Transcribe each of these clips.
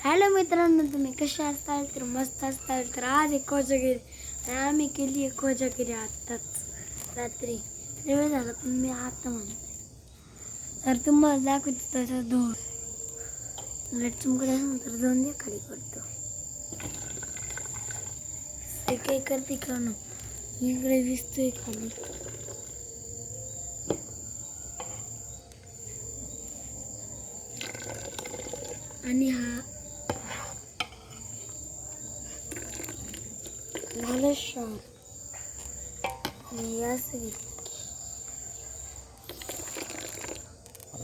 Hello मित्रांनो, तुम्ही कसे असताल? तर मस्त असताल. तर आज एक कोजागिरी आणि आम्ही केली एक कोजागिरी आत्ताच रात्री वेळ झाला, पण मी आता म्हणते तर तुम्हाला दाखवतो त्याचा धूर लाईट चमकत असेल तर जाऊन दे खाली करतो. ते काही करते का ना इकडे दिसतोय खाली. आणि हा झालं शार असं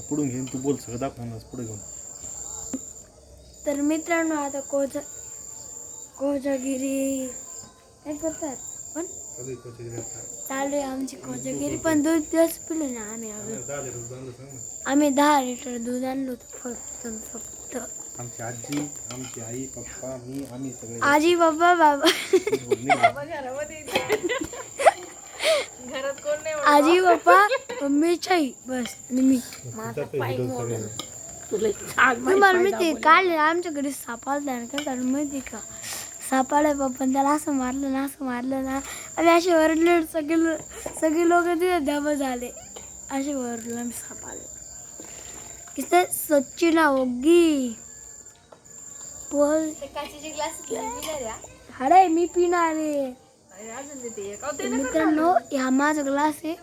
पुढून घेऊन तू बोल सगळं दाखवणार पुढे घेऊन. तर मित्रांनो, आता कोजागिरी काय करतात पण चालू आहे आमची कोजागिरी. पण 2 दिवस पिलो ना आम्ही 10 लिटर दूध आणलं होतं फक्त. आमची आजी, आमची आई, पप्पा, मी, आम्ही सगळे. आजी बाबा बाबा आजी बाप्पा मम्मी आई बस आणि मी. तुम्हाला माहिती काल आमच्या घरी साप आला का माहिती का? साप आला पप्पा त्याला असं मारलं ना आम्ही असे वरडले. सगळे लोक तिथे दब झाले. असे वरडले आम्ही साप आले. किती सच्ची ना होगी बोल. अरे मी पिणार आहे मित्रांनो. हा माझा ग्लास आहे.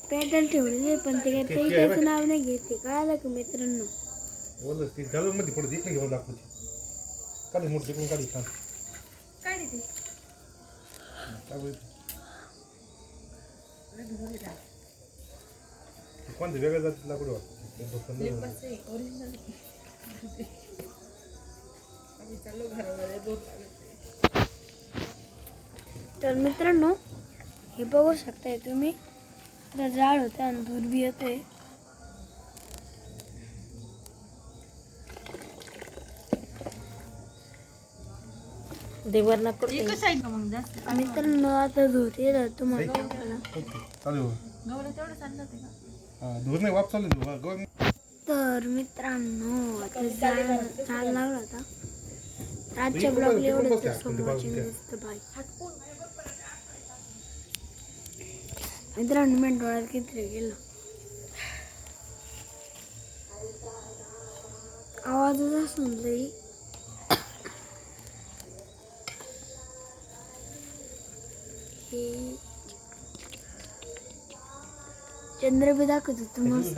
पेटल ठेवलेले पण ते काही पेटायचं नाव नाही घेते. कळालं का मित्रांनो? वेगळ्या जातीत लाकूड तर मित्रांनो, हे बघू शकताय तुम्ही. आता जाळ होतं आणि दूध बी येतंय. मित्रांनो, आता दूध येत तुम्हाला तर मित्रांनो, आता जाळ लागला होता. आजच्या ब्लॉगला एवढंच. बाय मित्रांनो. मी डोळ्यात किती गेलं आवाजच असून जाई. चंद्र बी दाखवत होतो मस्त.